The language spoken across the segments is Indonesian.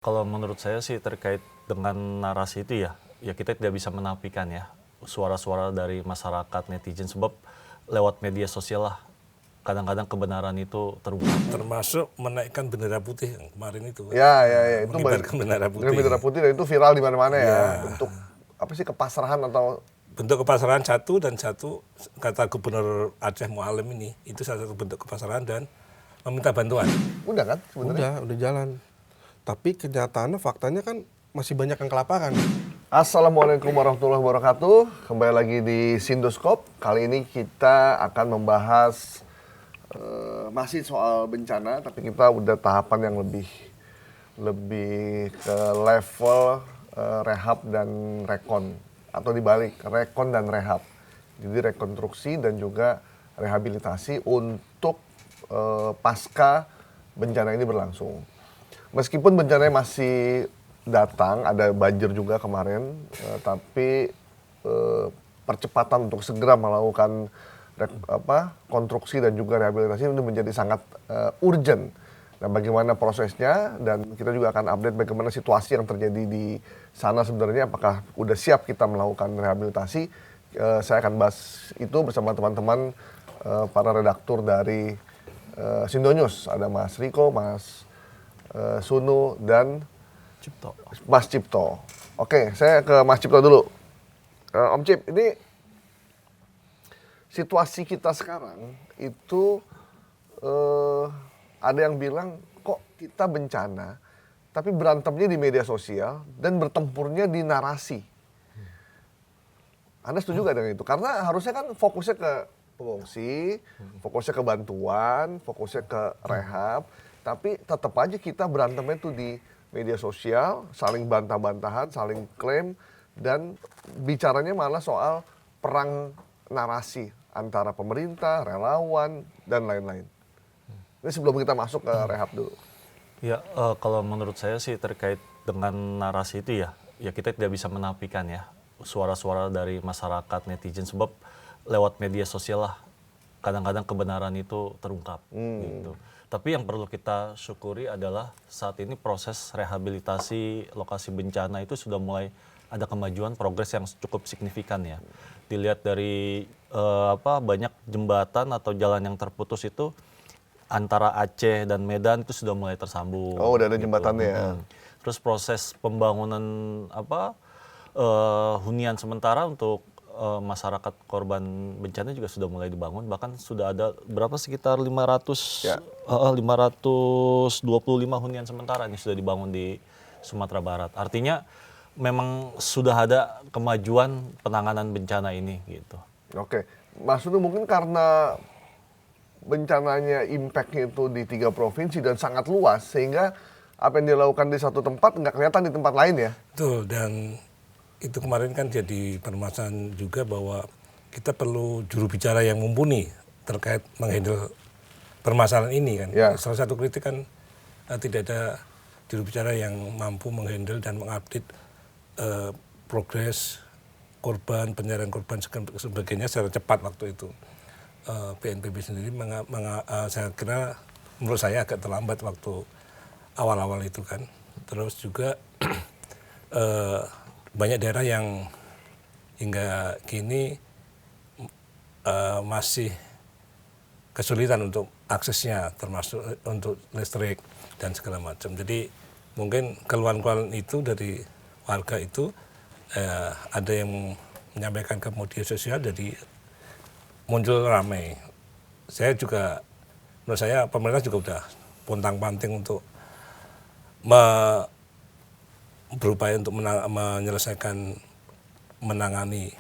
Kalau menurut saya sih terkait dengan narasi itu ya kita tidak bisa menafikan ya suara-suara dari masyarakat netizen sebab lewat media sosial lah kadang-kadang kebenaran itu terungkap. Termasuk menaikkan bendera putih yang kemarin itu. Ya, itu mengibarkan bendera putih. bendera putih dan itu viral di mana-mana ya. Ya. Bentuk apa sih kepasrahan atau Bentuk kepasrahan satu dan satu kata Gubernur Aceh Mualim ini itu salah satu bentuk kepasrahan dan meminta bantuan. udah kan sebenarnya? Udah jalan. Tapi kenyataannya faktanya kan masih banyak yang kelaparan. Assalamualaikum warahmatullahi wabarakatuh. Kembali lagi di Sindoskop. Kali ini kita akan membahas masih soal bencana, tapi kita udah tahapan yang lebih ke level rehab dan rekon, atau dibalik rekon dan rehab. Jadi rekonstruksi dan juga rehabilitasi untuk pasca bencana ini berlangsung. Meskipun bencananya masih datang, ada banjir juga kemarin, tapi percepatan untuk segera melakukan konstruksi dan juga rehabilitasi ini menjadi sangat urgent. Nah, bagaimana prosesnya, dan kita juga akan update bagaimana situasi yang terjadi di sana sebenarnya, apakah udah siap kita melakukan rehabilitasi. Saya akan bahas itu bersama teman-teman para redaktur dari Sindonews. Ada Mas Riko, Mas Sunu, dan Cipto. Mas Cipto. Oke, saya ke Mas Cipto dulu. Om Cip, ini situasi kita sekarang itu ada yang bilang kok kita bencana, tapi berantemnya di media sosial dan bertempurnya di narasi. Anda setuju gak dengan itu? Karena harusnya kan fokusnya ke pengungsi, fokusnya ke bantuan, fokusnya ke rehab, tapi tetap aja kita berantemnya itu di media sosial, saling bantah-bantahan, saling klaim, dan bicaranya malah soal perang narasi antara pemerintah, relawan, dan lain-lain. Ini sebelum kita masuk ke rehab dulu. Ya kalau menurut saya sih terkait dengan narasi itu ya kita tidak bisa menafikan ya suara-suara dari masyarakat netizen sebab lewat media sosial lah kadang-kadang kebenaran itu terungkap gitu. Tapi yang perlu kita syukuri adalah saat ini proses rehabilitasi lokasi bencana itu sudah mulai ada kemajuan progres yang cukup signifikan ya. Dilihat dari banyak jembatan atau jalan yang terputus itu antara Aceh dan Medan itu sudah mulai tersambung. Oh, udah ada gitu. jembatannya ya. Terus proses pembangunan hunian sementara untuk masyarakat korban bencana juga sudah mulai dibangun, bahkan sudah ada sekitar 525 hunian sementara ini sudah dibangun di Sumatera Barat. Artinya memang sudah ada kemajuan penanganan bencana ini gitu. Oke, Mas Sunu, mungkin karena bencananya impact-nya itu di 3 provinsi dan sangat luas, sehingga apa yang dilakukan di satu tempat nggak kelihatan di tempat lain ya? Betul, dan itu kemarin kan jadi permasalahan juga bahwa kita perlu juru bicara yang mumpuni terkait menghandle permasalahan ini kan. Ya. Salah satu kritik kan tidak ada juru bicara yang mampu menghandle dan mengupdate progres korban, pencarian korban sebagainya secara cepat waktu itu. BNPB sendiri saya kira menurut saya agak terlambat waktu awal-awal itu kan. Terus juga banyak daerah yang hingga kini masih kesulitan untuk aksesnya, termasuk untuk listrik dan segala macam. Jadi mungkin keluhan-keluhan itu dari warga itu ada yang menyampaikan ke media sosial, jadi muncul ramai. Saya juga, menurut saya pemerintah juga udah pontang-panting untuk berupaya untuk menyelesaikan, menangani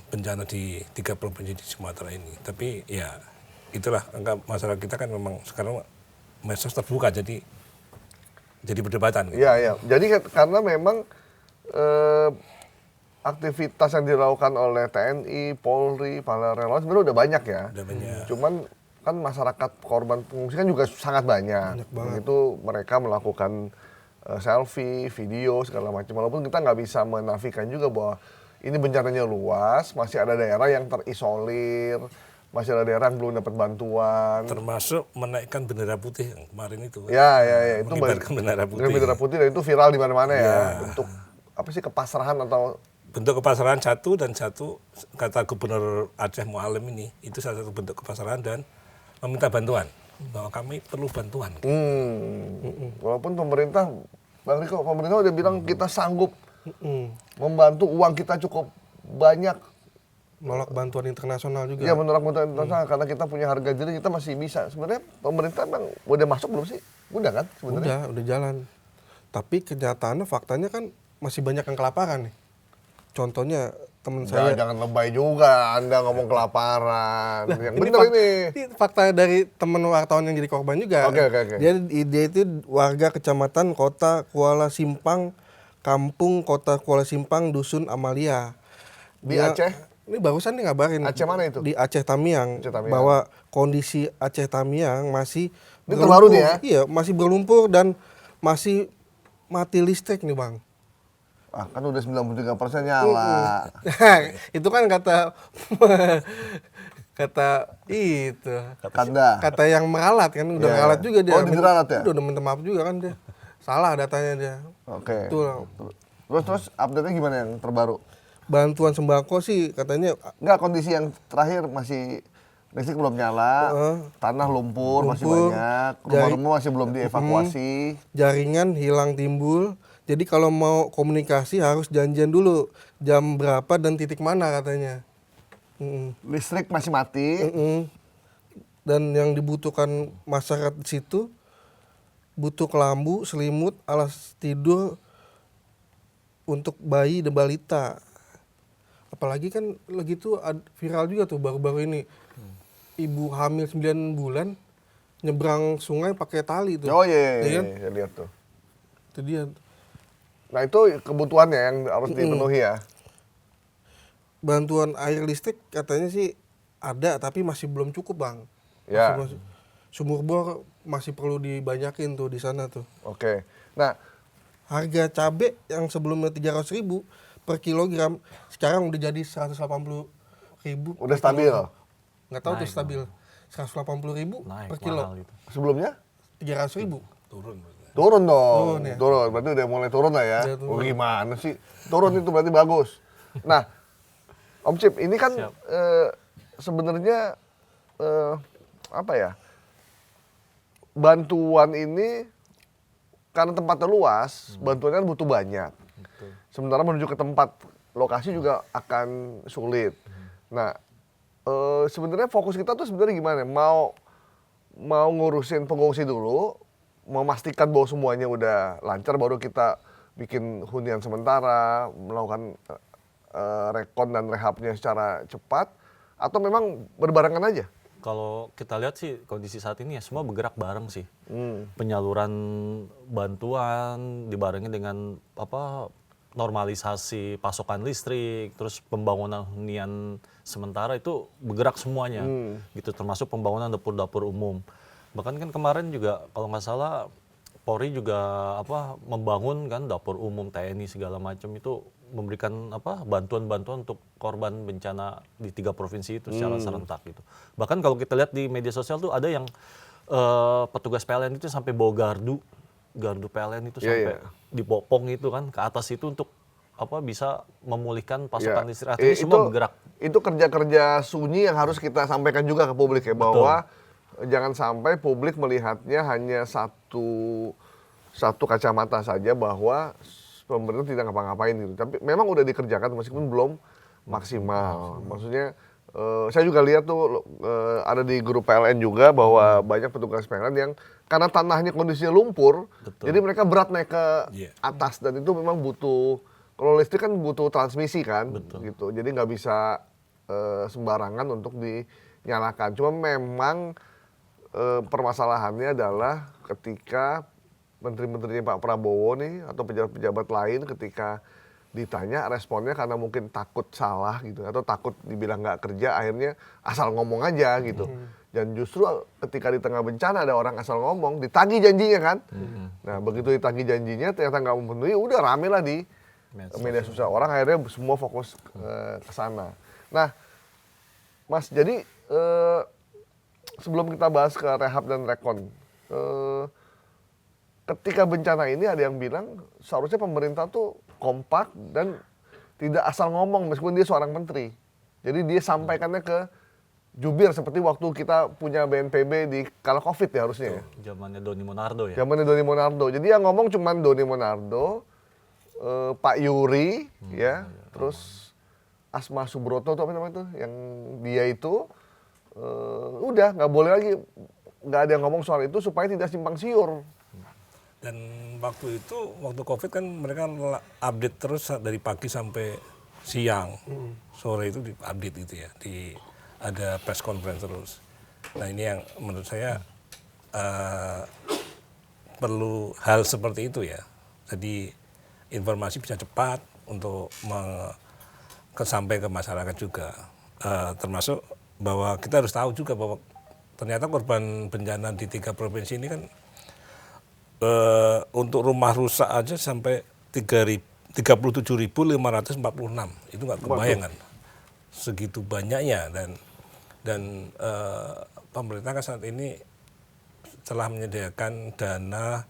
bencana di 3 provinsi di Sumatera ini. Tapi ya itulah, masyarakat kita kan memang sekarang medsos terbuka, jadi perdebatan. Gitu. Iya. Jadi karena memang aktivitas yang dilakukan oleh TNI, Polri, para relawan sebenarnya udah banyak ya. Udah banyak. Cuman kan masyarakat korban pengungsi kan juga sangat banyak. Begitu mereka melakukan selfie, video, segala macam. Walaupun kita nggak bisa menafikan juga bahwa ini bencananya luas, masih ada daerah yang terisolir, masih ada daerah yang belum dapat bantuan. Termasuk menaikkan bendera putih yang kemarin itu. Ya, itu Mengibarkan bendera putih. Bendera putih dan itu viral di mana-mana ya. Untuk apa sih, kepasrahan atau bentuk kepasrahan satu, dan satu kata Gubernur Aceh Mualim ini itu salah satu bentuk kepasrahan dan meminta bantuan bahwa kami perlu bantuan. Walaupun pemerintah, Bang Riko, pemerintah udah bilang kita sanggup membantu, uang kita cukup banyak. Nolak bantuan internasional juga. Ya, menolak bantuan internasional karena kita punya harga diri, kita masih bisa. Sebenarnya pemerintah emang udah masuk belum sih? Udah kan sebenarnya? Udah jalan. Tapi kenyataannya, faktanya kan masih banyak yang kelaparan nih. Contohnya teman saya. Jangan lebay juga Anda ngomong kelaparan. Yang bener ini. Fakta dari teman wartawan yang jadi korban juga. Oke. Dia itu warga kecamatan Kota Kuala Simpang, kampung Kota Kuala Simpang, Dusun Amalia. Di Aceh? Ini barusan nih ngabarin. Aceh mana itu? Di Aceh Tamiang. Aceh Tamiang. Bahwa kondisi Aceh Tamiang masih Ini terbaru nih ya? Iya, masih berlumpur dan masih mati listrik nih, Bang. Kan udah 93% nyala. Itu kan kata itu. Kata yang meralat kan, udah meralat juga dia. Oh, diralat ya? Udah minta maaf juga kan dia. Salah datanya dia. Oke. Betul. Terus update-nya gimana yang terbaru? Bantuan sembako sih katanya. Enggak, kondisi yang terakhir masih listrik belum nyala, tanah lumpur masih banyak, rumah-rumah masih belum dievakuasi. Jaringan hilang timbul. Jadi kalau mau komunikasi harus janjian dulu jam berapa dan titik mana katanya. Listrik masih mati. Dan yang dibutuhkan masyarakat di situ butuh kelambu, selimut, alas tidur untuk bayi dan balita. Apalagi kan lagi tuh viral juga tuh baru-baru ini. Ibu hamil 9 bulan nyebrang sungai pakai tali tuh. Oh iya, kan? saya lihat tuh. Itu dia. Nah itu kebutuhannya yang harus dipenuhi ya. Bantuan air listrik katanya sih ada tapi masih belum cukup, Bang. Ya. Sumur bor masih perlu dibanyakin tuh di sana tuh. Oke. Nah, harga cabai yang sebelumnya 300.000 per kilogram sekarang udah jadi 180.000. Udah stabil. Nggak tahu tuh stabil. 180.000 per kilo. Sebelumnya 300.000. turun dong. Ya? Turun. Berarti udah mulai turun lah ya. Oh, gimana sih? Turun itu berarti bagus. Nah, Om Cip, ini kan sebenarnya apa ya? Bantuan ini karena tempatnya luas, bantuannya kan butuh banyak. Sementara menuju ke tempat lokasi juga akan sulit. Nah, sebenarnya fokus kita tuh sebenarnya gimana? Mau ngurusin pengungsi dulu, memastikan bahwa semuanya udah lancar, baru kita bikin hunian sementara, melakukan rekon dan rehabnya secara cepat, atau memang berbarengan aja? Kalau kita lihat sih kondisi saat ini ya semua bergerak bareng sih. Penyaluran bantuan dibarengi dengan normalisasi pasokan listrik, terus pembangunan hunian sementara itu bergerak semuanya. Gitu, termasuk pembangunan dapur-dapur umum. Bahkan kan kemarin juga kalau nggak salah Polri juga membangun kan dapur umum TNI segala macam, itu memberikan bantuan-bantuan untuk korban bencana di 3 provinsi itu secara serentak gitu. Bahkan kalau kita lihat di media sosial tuh ada yang petugas PLN itu sampai bawa gardu PLN itu sampai dipopong itu kan ke atas itu untuk bisa memulihkan pasokan listrik. Artinya semua bergerak. Itu kerja-kerja sunyi yang harus kita sampaikan juga ke publik ya, bahwa jangan sampai publik melihatnya hanya satu kacamata saja bahwa pemerintah tidak ngapa-ngapain gitu. Tapi memang udah dikerjakan meskipun belum maksimal. Maksudnya saya juga lihat tuh ada di grup PLN juga bahwa banyak petugas PLN yang karena tanahnya kondisinya lumpur, jadi mereka berat naik ke atas, dan itu memang butuh, kalau listrik kan butuh transmisi kan, gitu. Jadi nggak bisa sembarangan untuk dinyalakan. Cuma memang permasalahannya adalah ketika menteri-menterinya Pak Prabowo nih atau pejabat-pejabat lain ketika ditanya responnya karena mungkin takut salah gitu atau takut dibilang nggak kerja, akhirnya asal ngomong aja gitu. Dan justru ketika di tengah bencana ada orang asal ngomong, ditagih janjinya kan. Nah begitu ditagih janjinya ternyata nggak memenuhi, udah rame lah di media sosial. Orang akhirnya semua fokus ke sana. Nah Mas, jadi sebelum kita bahas ke rehab dan rekon, ketika bencana ini ada yang bilang seharusnya pemerintah tuh kompak dan tidak asal ngomong meskipun dia seorang menteri. Jadi dia sampaikannya ke jubir seperti waktu kita punya BNPB di kala Covid ya harusnya ya. Zamannya Doni Monardo ya. Zamannya Doni Monardo. Jadi yang ngomong cuman Doni Monardo, Pak Yuri, ya, terus Asma Subroto tuh apa namanya tuh, yang dia itu udah nggak boleh lagi, nggak ada yang ngomong soal itu supaya tidak simpang siur. Dan waktu itu, waktu Covid kan mereka update terus dari pagi sampai siang, sore itu di-update gitu ya, ada press conference terus. Nah ini yang menurut saya perlu hal seperti itu ya. Jadi informasi bisa cepat untuk sampai ke masyarakat juga. Termasuk bahwa kita harus tahu juga bahwa ternyata korban bencana di 3 provinsi ini kan untuk rumah rusak aja sampai 37.546. Itu nggak kebayang kan segitu banyaknya, dan pemerintah kan saat ini telah menyediakan dana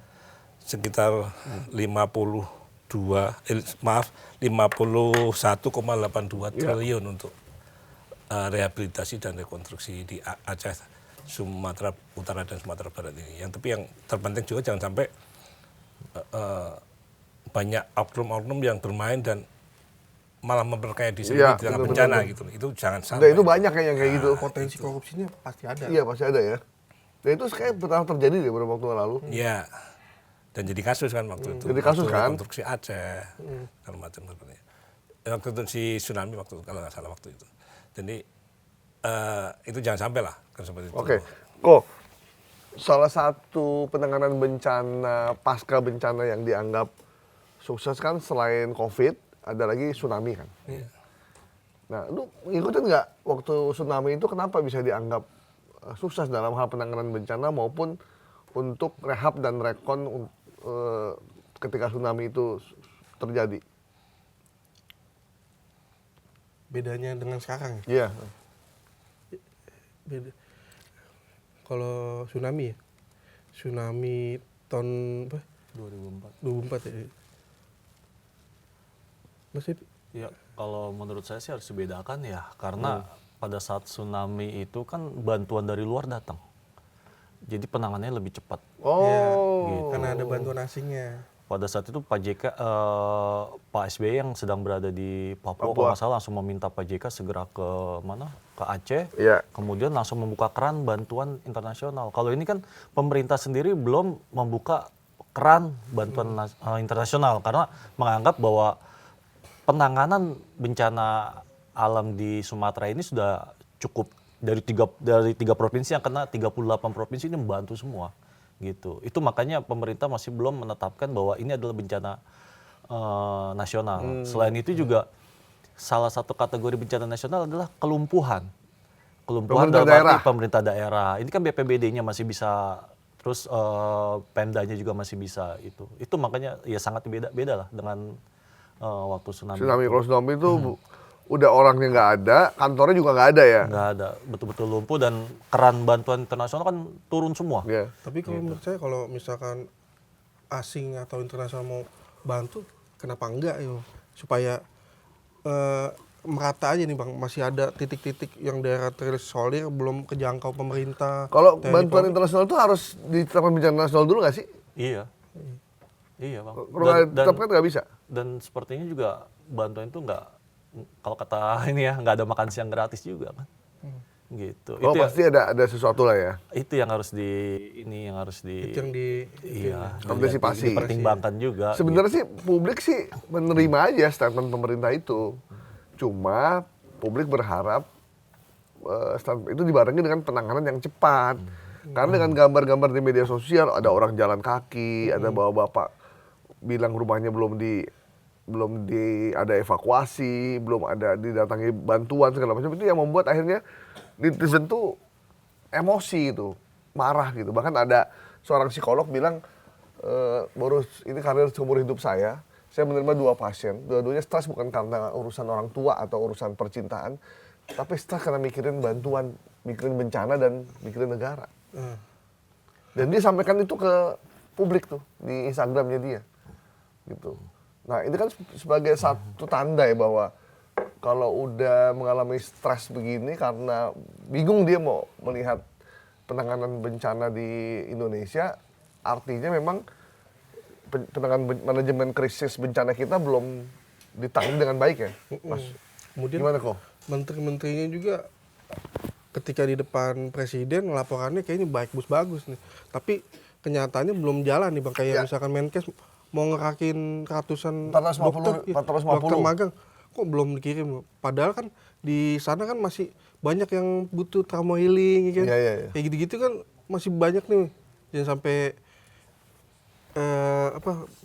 sekitar 51,82 triliun untuk rehabilitasi dan rekonstruksi di Aceh, Sumatera Utara dan Sumatera Barat ini. Tapi yang terpenting juga jangan sampai banyak oknum-oknum yang bermain dan malah memperkaya diri sendiri di tengah bencana gitu. Itu jangan sampai. Itu banyak yang kayak gitu. Potensi korupsinya pasti ada. Iya pasti ada ya. Dan itu kayak pernah terjadi deh beberapa waktu lalu. Iya. Dan jadi kasus kan waktu itu. Jadi kasus kan. Rekonstruksi Aceh, segala macam seperti itu. Waktu itu si tsunami waktu kalau nggak salah waktu itu. Jadi itu jangan sampai lah seperti itu. Oke, kok salah satu penanganan bencana pasca bencana yang dianggap sukses kan selain COVID ada lagi tsunami kan. Iya. Nah, lu ngikutin nggak waktu tsunami itu kenapa bisa dianggap sukses dalam hal penanganan bencana maupun untuk rehab dan rekon ketika tsunami itu terjadi? Bedanya dengan sekarang. Iya. Beda. Kalau tsunami ya, tsunami tahun 2004 ya. Masih Ya, kalau menurut saya sih harus dibedakan ya, karena pada saat tsunami itu kan bantuan dari luar datang. Jadi penanganannya lebih cepat. Oh. karena ada bantuan asingnya. Pada saat itu Pak JK, Pak SBY yang sedang berada di Papua, kalau nggak salah langsung meminta Pak JK segera ke mana? Ke Aceh. Iya. Kemudian langsung membuka keran bantuan internasional. Kalau ini kan pemerintah sendiri belum membuka keran bantuan internasional karena menganggap bahwa penanganan bencana alam di Sumatera ini sudah cukup, dari tiga provinsi yang kena 38 provinsi ini membantu semua gitu. Itu makanya pemerintah masih belum menetapkan bahwa ini adalah bencana nasional. Selain itu juga salah satu kategori bencana nasional adalah kelumpuhan. Kelumpuhan dalam arti pemerintah daerah. Ini kan BPBD-nya masih bisa, terus Pemdanya juga masih bisa itu. Itu makanya ya sangat beda lah dengan waktu tsunami. Kalau tsunami itu udah orangnya nggak ada, kantornya juga nggak ada ya? Nggak ada, betul-betul lumpuh dan keran bantuan internasional kan turun semua. Yeah. Tapi kalau menurut saya kalau misalkan asing atau internasional mau bantu, kenapa enggak ya? Supaya merata aja nih Bang, masih ada titik-titik yang daerah terisolir belum kejangkau pemerintah. Kalau bantuan internasional itu harus ditetapkan bencana nasional dulu nggak sih? Iya. Iya Bang. Kalau nggak ditetapkan nggak bisa? Dan sepertinya juga bantuan itu nggak, kalau kata ini ya, nggak ada makan siang gratis juga kan. Gitu. Oh itu pasti ada sesuatu lah ya. Itu yang harus dipertimbangkan juga. Sebenarnya sih publik sih menerima aja statement pemerintah itu. Cuma publik berharap statement itu dibarengi dengan penanganan yang cepat. Karena dengan gambar-gambar di media sosial ada orang jalan kaki, ada bapak bilang rumahnya belum ada evakuasi, belum ada didatangi bantuan segala macam, itu yang membuat akhirnya netizen tuh emosi gitu, marah gitu. Bahkan ada seorang psikolog bilang, ini karir seumur hidup saya menerima 2 pasien, dua-duanya stres bukan karena urusan orang tua atau urusan percintaan, tapi stres karena mikirin bantuan mikirin bencana dan mikirin negara. Dan dia sampaikan itu ke publik tuh di Instagramnya dia, gitu. Nah ini kan sebagai satu tanda ya bahwa kalau udah mengalami stres begini karena bingung dia mau melihat penanganan bencana di Indonesia, artinya memang penanganan manajemen krisis bencana kita belum ditangani dengan baik ya, Mas. Kemudian Gimana kok? menteri-menterinya juga ketika di depan presiden laporannya kayaknya bagus nih. Tapi kenyataannya belum jalan nih Bang. Kayak misalkan Menkes mau ngerakin ratusan 450. dokter magang kok belum dikirim. Padahal kan di sana kan masih banyak yang butuh trauma healing kan. Iya. Kayak gitu-gitu kan masih banyak nih. Jangan sampai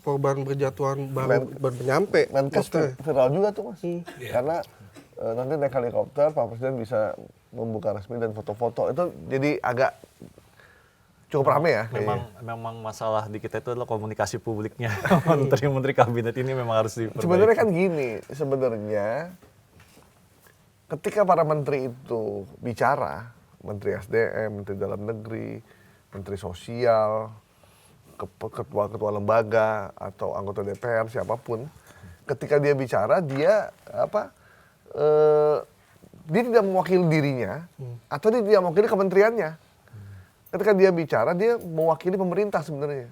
korban berjatuhan baru nyampe. Menkes viral juga tuh Mas. Karena nanti naik helikopter, Pak Presiden bisa membuka resmi dan foto-foto. Itu jadi agak cukup rame ya. Memang masalah di kita itu adalah komunikasi publiknya. Menteri-menteri kabinet ini memang harus diperbaiki. Sebenarnya kan gini, sebenarnya ketika para menteri itu bicara, Menteri SDM, Menteri Dalam Negeri, Menteri Sosial, ketua-ketua lembaga atau anggota DPR siapapun, ketika dia bicara dia dia tidak mewakili dirinya atau dia tidak mewakili kementeriannya. Ketika dia bicara dia mewakili pemerintah sebenarnya.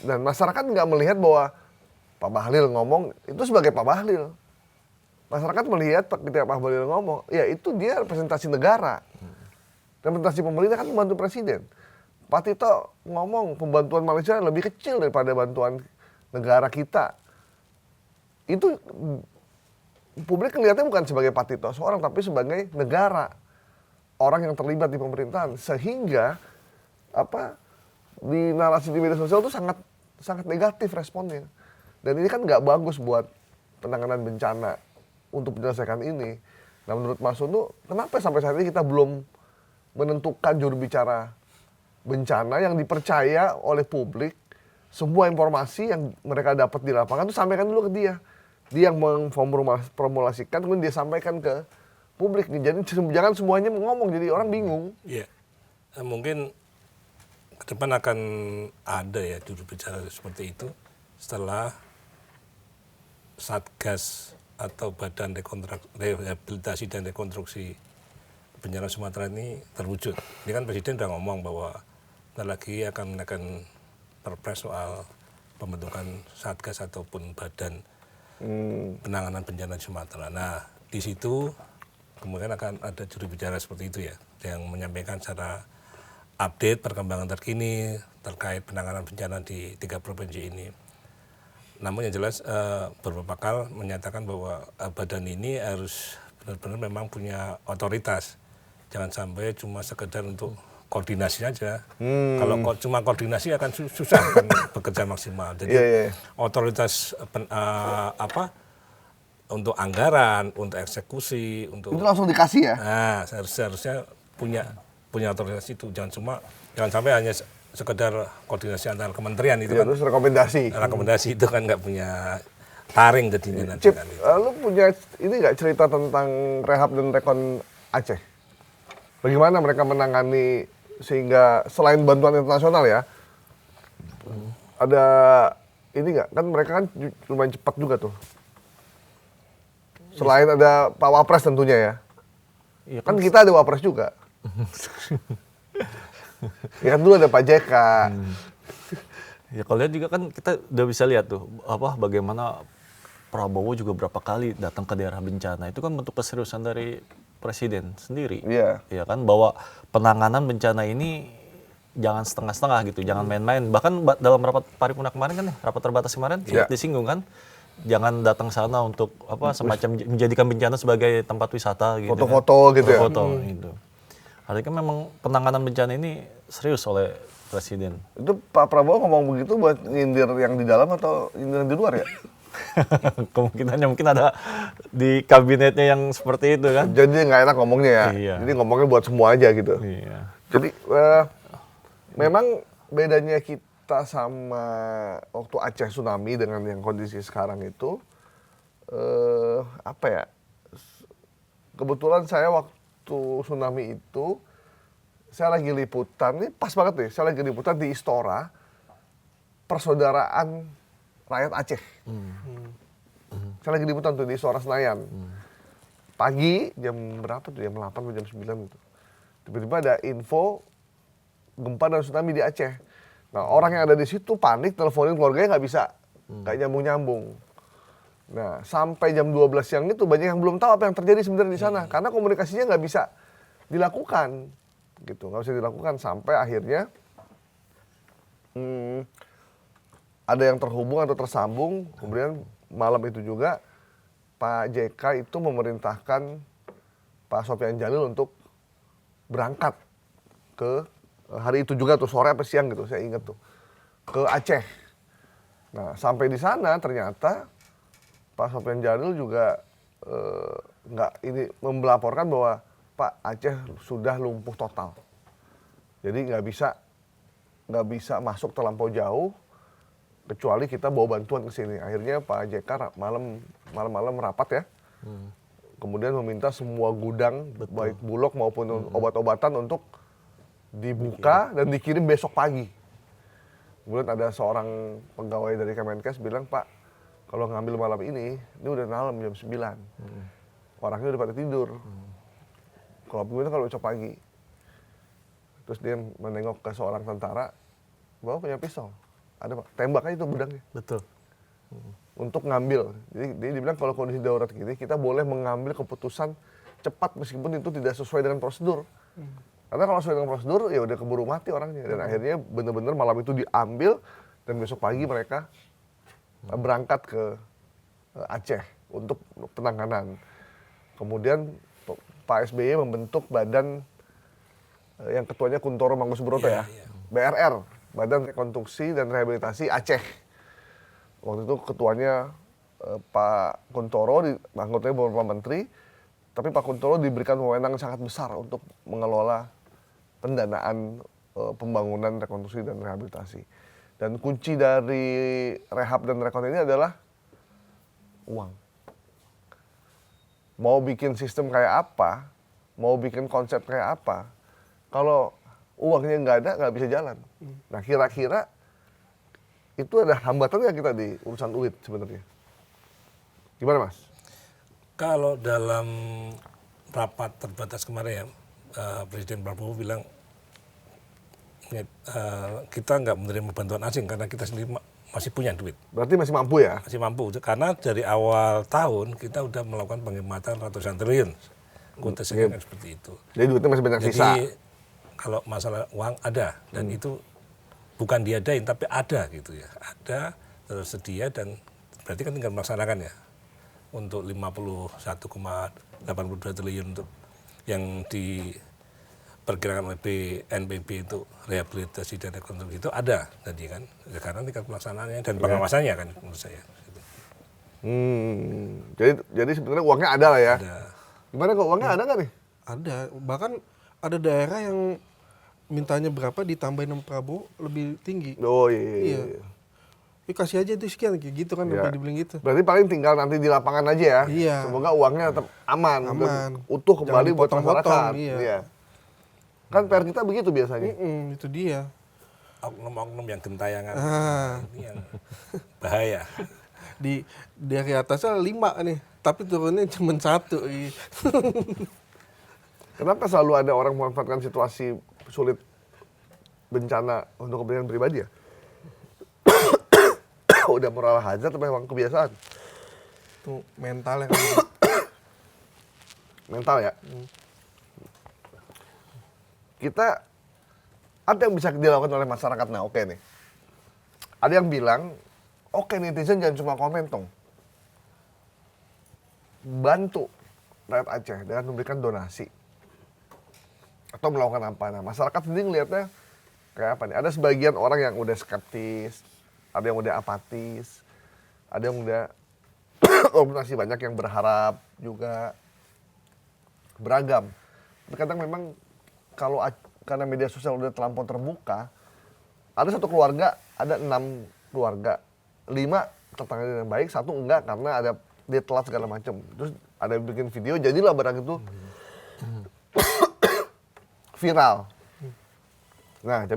Dan masyarakat nggak melihat bahwa Pak Bahlil ngomong itu sebagai Pak Bahlil. Masyarakat melihat ketika Pak Bahlil ngomong, ya itu dia representasi negara. Representasi pemerintah kan membantu presiden. Pak Tito ngomong pembantuan Malaysia lebih kecil daripada bantuan negara kita. Itu publik kelihatannya bukan sebagai Pak Tito seorang, tapi sebagai negara. Orang yang terlibat di pemerintahan. Sehingga di narasi di media sosial itu sangat negatif responnya. Dan ini kan nggak bagus buat penanganan bencana untuk menyelesaikan ini. Nah menurut Mas Unu, kenapa sampai saat ini kita belum menentukan juru bicara bencana yang dipercaya oleh publik? Semua informasi yang mereka dapat di lapangan itu sampaikan dulu ke dia. Dia yang memformulasikan, kemudian dia sampaikan ke publik. Jadi jangan semuanya ngomong, jadi orang bingung. Iya, mungkin ke depan akan ada ya juru bicara seperti itu setelah Satgas atau Badan Rehabilitasi dan Rekonstruksi Bencana Sumatera ini terwujud. Ini kan Presiden sudah ngomong bahwa bentar lagi akan menaikkan perpres soal pembentukan Satgas ataupun Badan Penanganan Bencana Sumatera. Nah, di situ kemudian akan ada juru bicara seperti itu ya, yang menyampaikan secara update perkembangan terkini terkait penanganan bencana di 3 provinsi ini. Namun yang jelas beberapa kali menyatakan bahwa badan ini harus benar-benar memang punya otoritas. Jangan sampai cuma sekedar untuk koordinasi saja. Kalau cuma koordinasi akan susah kan bekerja maksimal. Jadi otoritas untuk anggaran, untuk eksekusi, untuk itu langsung dikasih ya? Nah, seharusnya punya otoritas itu. Jangan sampai hanya sekedar koordinasi antar kementerian itu Ya, kan. terus rekomendasi. Rekomendasi itu kan nggak punya taring jadinya nanti. Cip, lu punya ini nggak cerita tentang rehab dan rekon Aceh? Bagaimana mereka menangani sehingga selain bantuan internasional ya, ada ini nggak? Kan mereka kan lumayan cepat juga tuh. Selain ada Pak Wapres tentunya ya. Iya Kan kita ada Wapres juga. Ya kan dulu ada Pak JK. Ya kalau lihat juga kan kita udah bisa lihat tuh bagaimana Prabowo juga berapa kali datang ke daerah bencana. Itu kan bentuk keseriusan dari presiden sendiri. Iya. Ya kan bahwa penanganan bencana ini jangan setengah-setengah gitu, jangan main-main. Bahkan dalam rapat paripurna kemarin kan rapat terbatas kemarin disinggung kan. Jangan datang sana untuk semacam menjadikan bencana sebagai tempat wisata gitu. Foto-foto gitu ya. Foto gitu. Artinya memang penanganan bencana ini serius oleh presiden. Itu Pak Prabowo ngomong begitu buat nyindir yang di dalam atau nyindir yang di luar ya? Kemungkinannya mungkin ada di kabinetnya yang seperti itu kan. Jadi nggak enak ngomongnya ya. Iya. Jadi ngomongnya buat semua aja gitu. Iya. Jadi memang bedanya kita sama waktu Aceh tsunami dengan yang kondisi sekarang itu apa ya? Kebetulan saya waktu waktu tsunami itu saya lagi liputan, ini pas banget nih, saya lagi liputan di Istora, Persaudaraan Rakyat Aceh. Saya lagi liputan tuh di Istora Senayan. Pagi jam berapa tuh, jam 8 atau jam 9 gitu. Tiba-tiba ada info gempa dan tsunami di Aceh. Nah orang yang ada di situ panik, teleponin keluarganya nggak bisa, nggak nyambung-nyambung. Nah sampai jam 12 siang itu banyak yang belum tahu apa yang terjadi sebenarnya di sana, karena komunikasinya nggak bisa dilakukan, gitu, nggak bisa dilakukan sampai akhirnya ada yang terhubung atau tersambung. Kemudian malam itu juga Pak JK itu memerintahkan Pak Sofyan Jalil untuk berangkat ke hari itu juga tuh sore apa siang gitu, saya ingat tuh, ke Aceh. Nah sampai di sana ternyata Pak Sofyan Jalil juga nggak ini melaporkan bahwa Pak Aceh sudah lumpuh total, jadi nggak bisa masuk terlampau jauh kecuali kita bawa bantuan ke sini. Akhirnya Pak JK malam-malam rapat ya, kemudian meminta semua gudang baik Bulog maupun obat-obatan untuk dibuka dan dikirim besok pagi. Kemudian ada seorang pegawai dari Kemenkes bilang, Pak, kalau ngambil malam ini udah malam jam 9. Orangnya udah pada tidur. Kalau begitu kalau besok pagi. Terus dia menengok ke seorang tentara, bawa punya pisau. Ada Pak, tembak aja itu gudangnya. Betul. Untuk ngambil. Jadi dia bilang kalau kondisi darurat gini, kita boleh mengambil keputusan cepat meskipun itu tidak sesuai dengan prosedur. Karena kalau sesuai dengan prosedur, ya udah keburu mati orangnya. Dan akhirnya benar-benar malam itu diambil dan besok pagi mereka berangkat ke Aceh untuk penanganan. Kemudian Pak SBY membentuk badan yang ketuanya Kuntoro Mangkusubroto ya, BRR. Badan Rekonstruksi dan Rehabilitasi Aceh. Waktu itu ketuanya Pak Kuntoro, anggotanya beberapa menteri, tapi Pak Kuntoro diberikan wewenang sangat besar untuk mengelola pendanaan pembangunan, rekonstruksi, dan rehabilitasi. Dan kunci dari rehab dan rekon ini adalah uang. Mau bikin sistem kayak apa, mau bikin konsep kayak apa, kalau uangnya nggak ada, nggak bisa jalan. Nah kira-kira itu ada hambatan nggak kita di urusan UID sebenarnya? Gimana Mas? Kalau dalam rapat terbatas kemarin ya, Presiden Prabowo bilang kita nggak menerima bantuan asing karena kita sendiri masih punya duit. Berarti masih mampu ya? Masih mampu, karena dari awal tahun kita udah melakukan penghematan ratusan triliun. Kuotasinya kan seperti itu. Jadi duitnya masih banyak sisa? Kalau masalah uang ada, dan itu bukan diadain tapi ada gitu ya, ada tersedia dan berarti kan tinggal melaksanakan ya. Untuk 51,82 triliun untuk yang diperkirakan oleh BNPB untuk rehabilitasi dan rekonstruksi itu ada tadi kan, sekarang tinggal pelaksanaannya dan pengawasannya kan menurut saya. Jadi sebenarnya uangnya ada lah ya. Ada. Gimana kok uangnya ada nggak nih? Ada, bahkan ada daerah yang mintanya berapa ditambahin sama Prabowo lebih tinggi. Oh iya. Kasih aja itu sekian kayak gitu kan, apa dibilang gitu. Berarti paling tinggal nanti di lapangan aja ya. Iya. Semoga uangnya tetap aman. Dan utuh kembali buat masyarakat. Iya. Kan PR kita begitu biasanya. Itu dia. Oknum-oknum yang gentayangan, ini yang bahaya. Dari atasnya 5 nih, tapi turunnya cuma 1. Kenapa selalu ada orang memanfaatkan situasi sulit bencana untuk kepentingan pribadi ya? Udah moral hazard tapi memang kebiasaan. Itu mental yang Mental ya. Kita ada yang bisa dilakukan oleh masyarakat. Nah oke nih. Ada yang bilang, oke netizen jangan cuma komen tong. Bantu rakyat Aceh dengan memberikan donasi. Atau melakukan apa. Nah masyarakat sendiri ngelihatnya kayak apa nih. Ada sebagian orang yang udah skeptis. Ada yang udah apatis. Ada yang udah masih banyak yang berharap juga. Beragam. Terkadang memang kalau karena media sosial udah terlampau terbuka, ada satu keluarga, ada 6 keluarga, 5 tertangani dengan baik, 1 enggak karena ada dia telat segala macam. Terus ada yang bikin video, jadilah barang itu viral. Nah,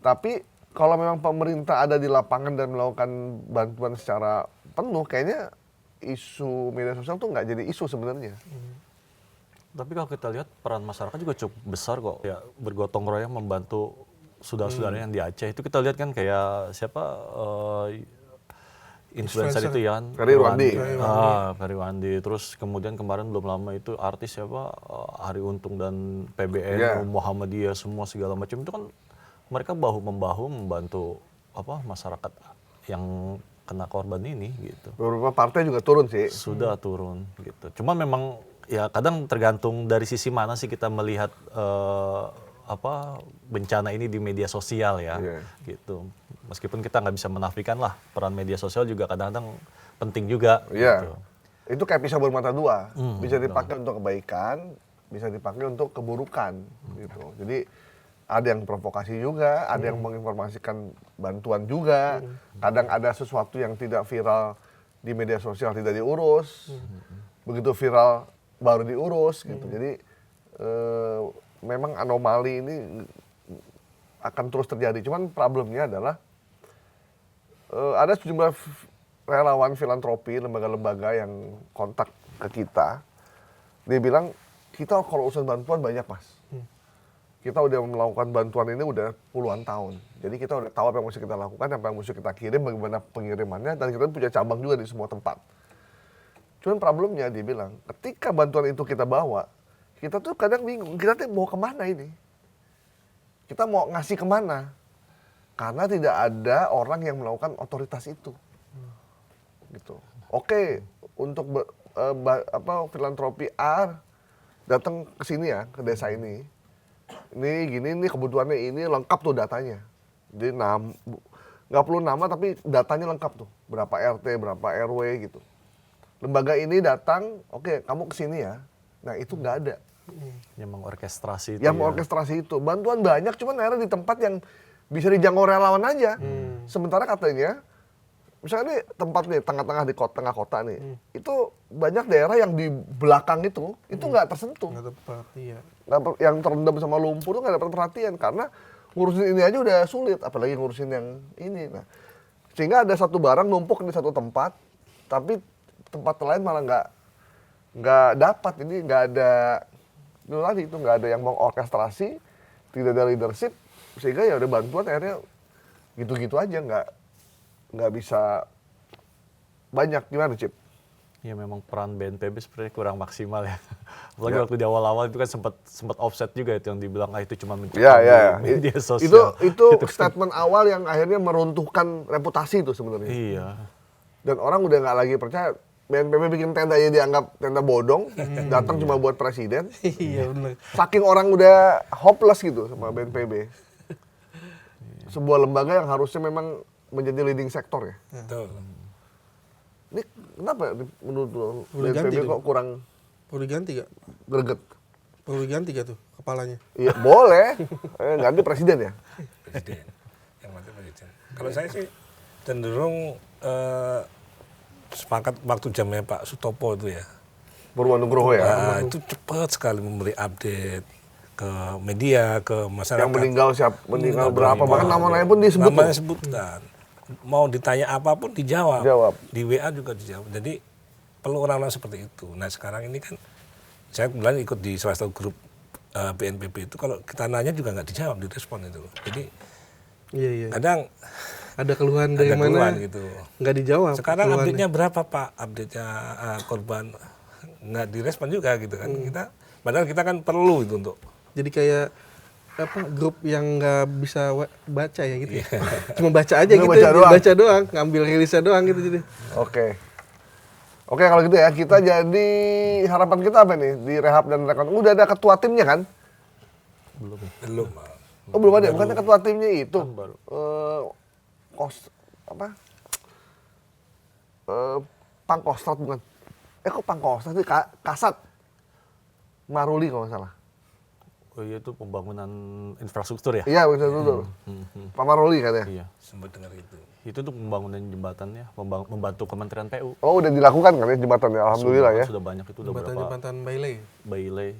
tapi kalau memang pemerintah ada di lapangan dan melakukan bantuan secara penuh, kayaknya isu media sosial tuh nggak jadi isu sebenarnya. Tapi kalau kita lihat peran masyarakat juga cukup besar kok. Ya bergotong royong membantu saudara-saudaranya yang di Aceh. Itu kita lihat kan kayak siapa influencer itu ya kan. Ferry Wandi. Ferry Wandi. Terus kemudian kemarin belum lama itu artis siapa Hari Untung dan PBN, Yeah. Muhammadiyah semua segala macam itu kan mereka bahu membahu membantu masyarakat yang kena korban ini gitu. Beberapa partai juga turun sih. Sudah turun gitu. Cuma memang ya kadang tergantung dari sisi mana sih kita melihat bencana ini di media sosial ya, gitu. Meskipun kita nggak bisa menafikan lah peran media sosial juga kadang-kadang penting juga. Iya. Gitu. Itu kayak pisau bermata dua. Bisa dipakai untuk kebaikan, bisa dipakai untuk keburukan gitu. Jadi ada yang provokasi juga, ada yang menginformasikan bantuan juga. Kadang ada sesuatu yang tidak viral di media sosial tidak diurus. Begitu viral baru diurus gitu. Jadi memang anomali ini akan terus terjadi. Cuman problemnya adalah ada sejumlah relawan filantropi, lembaga-lembaga yang kontak ke kita. Dia bilang, kita kalau urusan bantuan banyak mas. Kita udah melakukan bantuan ini udah puluhan tahun. Jadi kita udah tahu apa yang mesti kita lakukan, apa yang mesti kita kirim, bagaimana pengirimannya, dan kita punya cabang juga di semua tempat. Cuman problemnya dia bilang, ketika bantuan itu kita bawa, kita tuh kadang bingung, kita tuh mau kemana ini? Kita mau ngasih kemana? Karena tidak ada orang yang melakukan otoritas itu. Gitu. Oke, untuk filantropi A datang ke sini ya, ke desa ini. Ini gini, ini kebutuhannya ini lengkap tuh datanya. Jadi nggak perlu nama tapi datanya lengkap tuh. Berapa RT, berapa RW gitu. Lembaga ini datang, oke, kamu ke sini ya. Nah, itu nggak ada. Yang mengorkestrasi itu. Yang mengorkestrasi itu. Bantuan banyak, cuman akhirnya di tempat yang bisa dijangkau relawan aja. Sementara katanya, misalnya nih tempat nih, tengah-tengah di tengah kota nih, itu banyak daerah yang di belakang itu nggak tersentuh. Nggak tepat, iya. Yang terendam sama lumpur tuh nggak dapat perhatian, karena ngurusin ini aja udah sulit, apalagi ngurusin yang ini. Nah, sehingga ada satu barang numpuk di satu tempat, tapi tempat lain malah nggak dapat. Ini nggak ada, itu nggak ada yang mau orkestrasi, tidak ada leadership, sehingga ya udah bantuan akhirnya gitu-gitu aja, nggak bisa banyak. Gimana Cip? Ya memang peran BNPB sebenarnya kurang maksimal ya. Apalagi waktu di awal-awal itu kan sempat offset juga itu yang dibilang itu cuma mencari media sosial. Itu statement awal yang akhirnya meruntuhkan reputasi itu sebenarnya. Iya. Dan orang udah nggak lagi percaya. BNPB bikin tenda ya dianggap tenda bodong, datang cuma buat presiden. Iya benar. Saking orang udah hopeless gitu sama BNPB. Sebuah lembaga yang harusnya memang menjadi leading sektor ya. Betul. Ini kenapa menurut lo Udah ganti BNPB tuh. kok kurang Perlu diganti gak? greget? Perlu diganti gak tuh kepalanya? Iya boleh, ganti presiden ya. Presiden. Yang mati presiden. Kalau saya sih cenderung sepakat waktu zamannya Pak Sutopo itu ya. Purwo Nugroho ya. Nah, itu cepat sekali memberi update ke media, ke masyarakat. Yang meninggal berapa, bahkan namanya pun disebut. Namanya sebutkan. Mau ditanya apapun dijawab. Jawab. Di WA juga dijawab. Jadi perlu orang-orang seperti itu. Nah sekarang ini kan saya kebetulan ikut di salah satu grup BNPB itu, kalau kita nanya juga nggak dijawab, direspon itu. Jadi Iya. kadang Ada keluhan dari ada mana? keluhan gitu. Nggak dijawab. Sekarang keluhannya. update-nya berapa Pak? Update-nya korban nggak direspon juga gitu kan. Padahal kita kan perlu itu untuk. Jadi kayak grup yang nggak bisa baca ya gitu. Ya. Cuma baca aja gitu. Baca doang, ngambil rilisnya doang gitu jadi. Oke, kalau gitu ya, kita jadi harapan kita apa nih di rehab dan rekon? Udah ada ketua timnya kan? Belum. Oh belum ada, bukannya ketua timnya itu? Kan baru. Pangkostrat bukan? Kok Pangkostrat sih? Kasat Maruli kalau nggak salah. Oh iya itu pembangunan infrastruktur ya? Iya, betul. Pak Maruli kan ya? Iya. Sempat dengar itu. Itu untuk pembangunan jembatannya, membantu Kementerian PU. Oh udah dilakukan kan ya jembatannya, alhamdulillah ya. Sudah banyak itu, udah berapa? Jembatan Bailey. Bailey.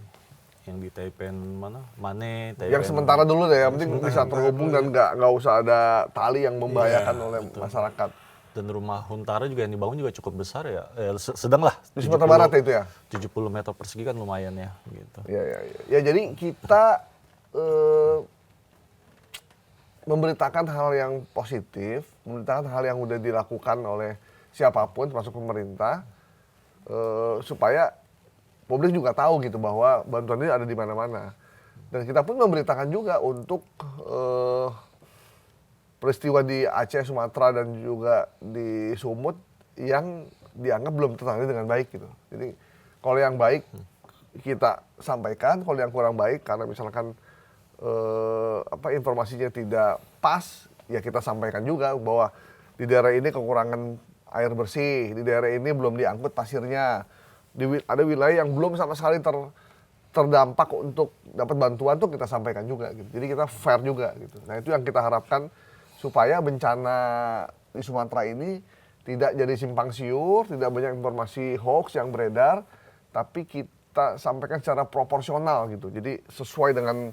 yang di TPN mana? Mane, TPN. Yang sementara dulu deh, yang penting bisa terhubung dan nggak usah ada tali yang membahayakan oleh masyarakat. Dan rumah Huntara juga yang dibangun juga cukup besar ya. Sedang lah. Di Sumatera Barat ya itu ya? 70 meter persegi kan lumayan ya gitu. Ya, ya jadi kita memberitakan hal yang positif, memberitakan hal yang udah dilakukan oleh siapapun, termasuk pemerintah, supaya publik juga tahu gitu bahwa bantuan ini ada di mana-mana. Dan kita pun memberitakan juga untuk peristiwa di Aceh, Sumatera, dan juga di Sumut yang dianggap belum tertangani dengan baik gitu. Jadi kalau yang baik kita sampaikan, kalau yang kurang baik karena misalkan informasinya tidak pas, ya kita sampaikan juga bahwa di daerah ini kekurangan air bersih, di daerah ini belum diangkut pasirnya, ada wilayah yang belum sama sekali terdampak untuk dapat bantuan tuh kita sampaikan juga gitu. Jadi kita fair juga gitu. Nah itu yang kita harapkan supaya bencana di Sumatera ini tidak jadi simpang siur, tidak banyak informasi hoax yang beredar, tapi kita sampaikan secara proporsional gitu. Jadi sesuai dengan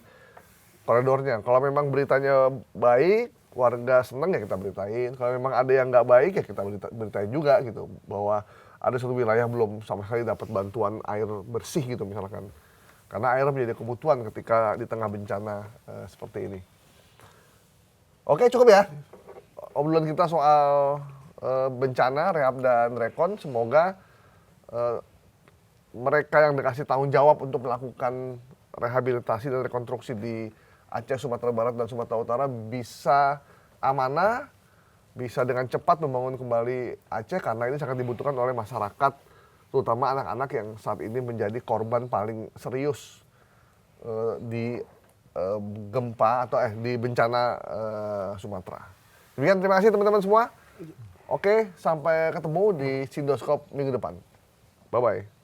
koridornya. Kalau memang beritanya baik, warga senang ya kita beritain. Kalau memang ada yang nggak baik ya kita beritain juga gitu. Bahwa ada suatu wilayah belum sama sekali dapat bantuan air bersih gitu misalkan. Karena air menjadi kebutuhan ketika di tengah bencana seperti ini. Oke, cukup ya. Obrolan kita soal bencana, rehab dan rekon. Semoga mereka yang dikasih tanggung jawab untuk melakukan rehabilitasi dan rekonstruksi di Aceh, Sumatera Barat, dan Sumatera Utara bisa amanah, bisa dengan cepat membangun kembali Aceh karena ini sangat dibutuhkan oleh masyarakat, terutama anak-anak yang saat ini menjadi korban paling serius di gempa atau di bencana Sumatera. Demikian, terima kasih teman-teman semua. Oke, sampai ketemu di Sindoskop minggu depan. Bye-bye.